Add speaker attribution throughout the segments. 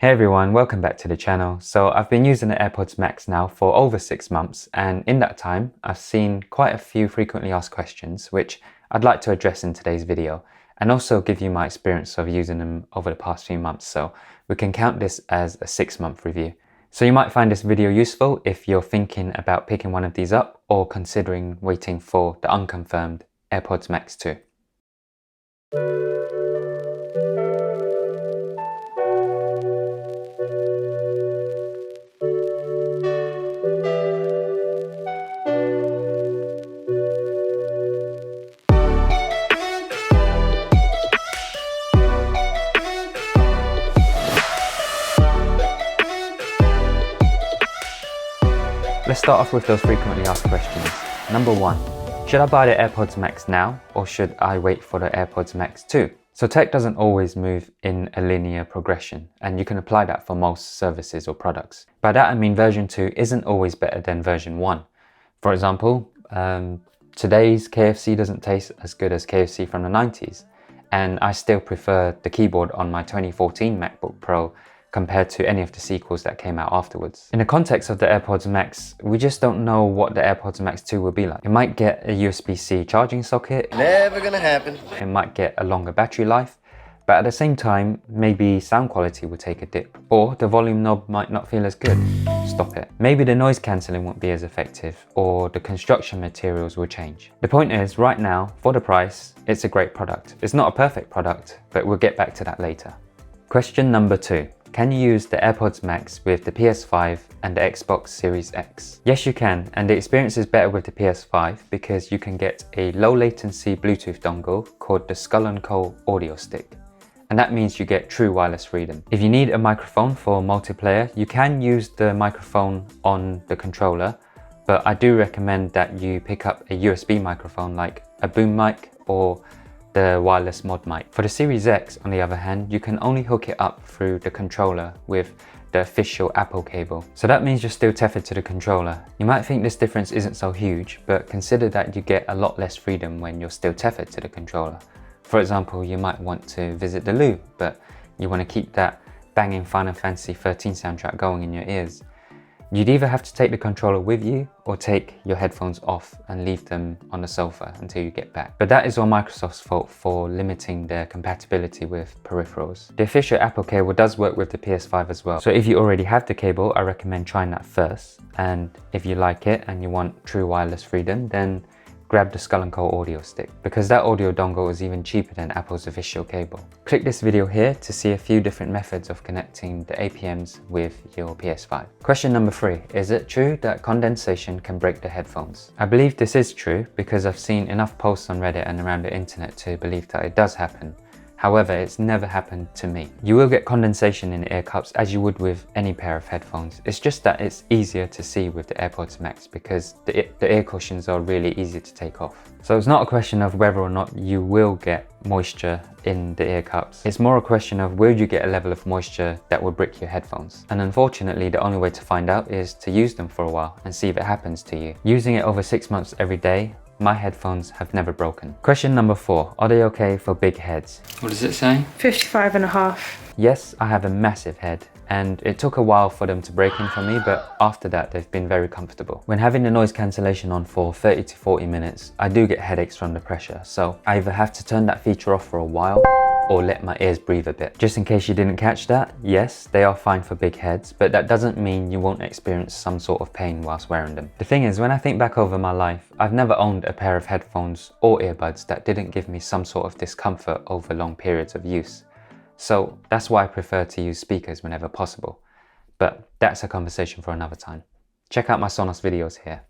Speaker 1: Hey everyone, welcome back to the channel. So I've been using the AirPods Max now for over 6 months, and in that time I've seen quite a few frequently asked questions which I'd like to address in today's video, and also give you my experience of using them over the past few months, so we can count this as a 6-month review. So you might find this video useful if you're thinking about picking one of these up or considering waiting for the unconfirmed AirPods Max 2. Let's start off with those frequently asked questions. Number 1. Should I buy the AirPods Max now, or should I wait for the AirPods Max 2? So tech doesn't always move in a linear progression, and you can apply that for most services or products. By that I mean version 2 isn't always better than version 1. For example, today's KFC doesn't taste as good as KFC from the 90s, and I still prefer the keyboard on my 2014 MacBook Pro compared to any of the sequels that came out afterwards. In the context of the AirPods Max, we just don't know what the AirPods Max 2 will be like. It might get a USB-C charging socket. Never gonna happen. It might get a longer battery life, but at the same time, maybe sound quality will take a dip, or the volume knob might not feel as good. Stop it. Maybe the noise cancelling won't be as effective, or the construction materials will change. The point is, right now, for the price, it's a great product. It's not a perfect product, but we'll get back to that later. Question number 2. Can you use the AirPods Max with the PS5 and the Xbox Series X? Yes, you can, and the experience is better with the PS5 because you can get a low latency Bluetooth dongle called the Skull & Co audio stick. And that means you get true wireless freedom. If you need a microphone for multiplayer, you can use the microphone on the controller, but I do recommend that you pick up a USB microphone like a boom mic or the wireless mod mic. For the Series X, on the other hand, you can only hook it up through the controller with the official Apple cable. So that means you're still tethered to the controller. You might think this difference isn't so huge, but consider that you get a lot less freedom when you're still tethered to the controller. For example, you might want to visit the loo, but you want to keep that banging Final Fantasy 13 soundtrack going in your ears. You'd either have to take the controller with you or take your headphones off and leave them on the sofa until you get back. But that is all Microsoft's fault for limiting their compatibility with peripherals. The official Apple cable does work with the PS5 as well. So if you already have the cable, I recommend trying that first. And if you like it and you want true wireless freedom, then grab the Skull & Co audio stick, because that audio dongle is even cheaper than Apple's official cable. Click this video here to see a few different methods of connecting the APMs with your PS5. Question number 3. Is it true that condensation can break the headphones? I believe this is true because I've seen enough posts on Reddit and around the internet to believe that it does happen. However, it's never happened to me. You will get condensation in the ear cups as you would with any pair of headphones. It's just that it's easier to see with the AirPods Max because the ear cushions are really easy to take off. So it's not a question of whether or not you will get moisture in the ear cups. It's more a question of will you get a level of moisture that will brick your headphones. And unfortunately, the only way to find out is to use them for a while and see if it happens to you. Using it over 6 months every day, my headphones have never broken. Question number 4. Are they okay for big heads? What does it say?
Speaker 2: 55.5.
Speaker 1: Yes, I have a massive head, and it took a while for them to break in for me, but after that they've been very comfortable. When having the noise cancellation on for 30 to 40 minutes, I do get headaches from the pressure, so I either have to turn that feature off for a while or let my ears breathe a bit. Just in case you didn't catch that, yes, they are fine for big heads, but that doesn't mean you won't experience some sort of pain whilst wearing them. The thing is, when I think back over my life, I've never owned a pair of headphones or earbuds that didn't give me some sort of discomfort over long periods of use. So that's why I prefer to use speakers whenever possible. But that's a conversation for another time. Check out my Sonos videos here.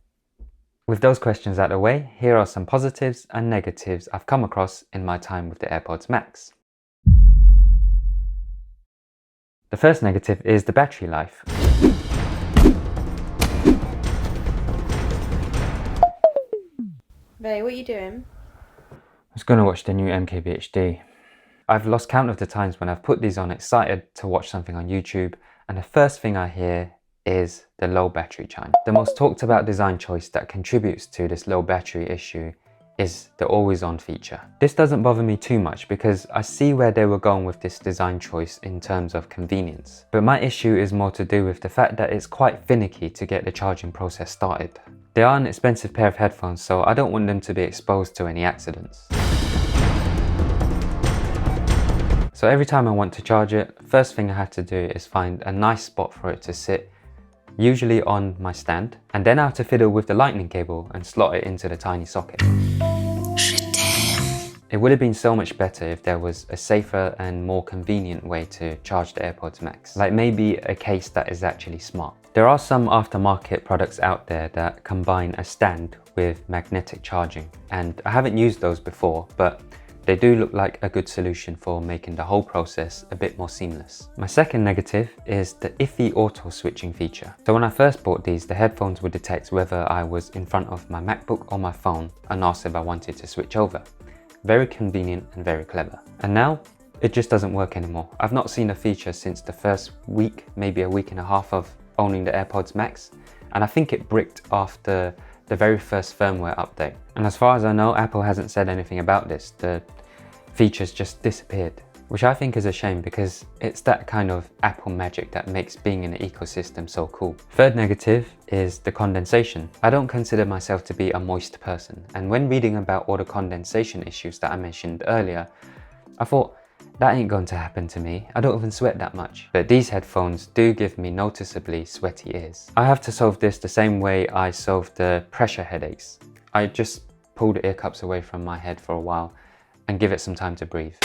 Speaker 1: With those questions out of the way, here are some positives and negatives I've come across in my time with the AirPods Max. The first negative is the battery life.
Speaker 2: Ray, what are you doing?
Speaker 1: I was going to watch the new MKBHD. I've lost count of the times when I've put these on excited to watch something on YouTube, and the first thing I hear is the low battery chime. The most talked about design choice that contributes to this low battery issue is the always on feature. This doesn't bother me too much because I see where they were going with this design choice in terms of convenience. But my issue is more to do with the fact that it's quite finicky to get the charging process started. They are an expensive pair of headphones, so I don't want them to be exposed to any accidents. So every time I want to charge it, first thing I have to do is find a nice spot for it to sit, usually on my stand, and then I have to fiddle with the lightning cable and slot it into the tiny socket. It would have been so much better if there was a safer and more convenient way to charge the AirPods Max, like maybe a case that is actually smart. There are some aftermarket products out there that combine a stand with magnetic charging, and I haven't used those before, but they do look like a good solution for making the whole process a bit more seamless. My second negative is the iffy auto switching feature. So when I first bought these, the headphones would detect whether I was in front of my MacBook or my phone and ask if I wanted to switch over. Very convenient and very clever. And now it just doesn't work anymore. I've not seen a feature since the first week, maybe a week and a half of owning the AirPods Max, and I think it bricked after the very first firmware update. And as far as I know, Apple hasn't said anything about this. The features just disappeared, which I think is a shame because it's that kind of Apple magic that makes being in the ecosystem so cool. Third negative is the condensation. I don't consider myself to be a moist person, and when reading about all the condensation issues that I mentioned earlier, I thought, that ain't going to happen to me. I don't even sweat that much. But these headphones do give me noticeably sweaty ears. I have to solve this the same way I solved the pressure headaches. I just pull the ear cups away from my head for a while and give it some time to breathe.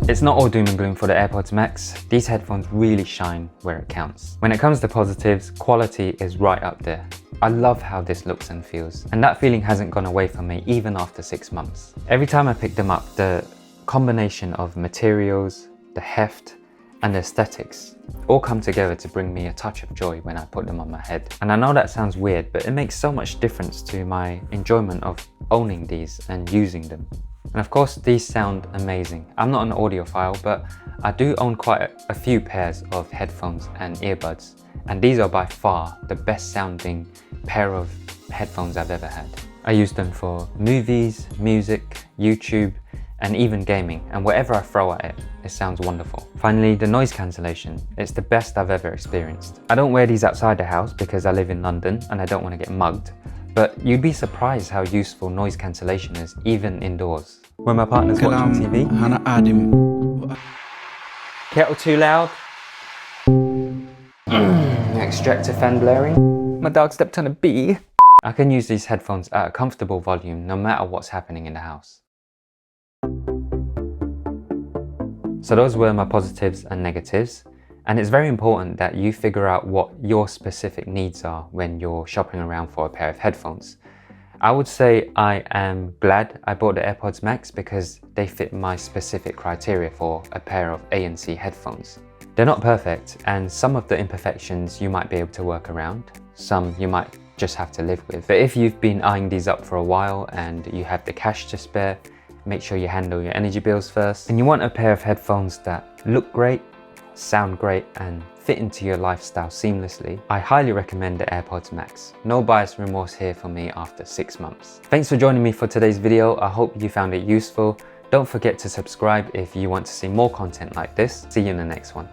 Speaker 1: It's not all doom and gloom for the AirPods Max. These headphones really shine where it counts. When it comes to positives, quality is right up there. I love how this looks and feels, and that feeling hasn't gone away from me even after 6 months. Every time I pick them up, the combination of materials, the heft, and the aesthetics all come together to bring me a touch of joy when I put them on my head. And I know that sounds weird, but it makes so much difference to my enjoyment of owning these and using them. And of course, these sound amazing. I'm not an audiophile, but I do own quite a few pairs of headphones and earbuds, and these are by far the best sounding pair of headphones I've ever had. I use them for movies, music, YouTube, and even gaming, and whatever I throw at it, it sounds wonderful. Finally, the noise cancellation. It's the best I've ever experienced. I don't wear these outside the house because I live in London and I don't want to get mugged, but you'd be surprised how useful noise cancellation is even indoors. When my partner's watching TV, kettle too loud, extractor fan blaring, my dog stepped on a bee. I can use these headphones at a comfortable volume no matter what's happening in the house. So those were my positives and negatives, and it's very important that you figure out what your specific needs are when you're shopping around for a pair of headphones. I would say I am glad I bought the AirPods Max because they fit my specific criteria for a pair of ANC headphones. They're not perfect, and some of the imperfections you might be able to work around, some you might just have to live with. But if you've been eyeing these up for a while and you have the cash to spare, make sure you handle your energy bills first, and you want a pair of headphones that look great, sound great, and fit into your lifestyle seamlessly, I highly recommend the AirPods Max. No buyer's remorse here for me after 6 months. Thanks for joining me for today's video. I hope you found it useful. Don't forget to subscribe if you want to see more content like this. See you in the next one.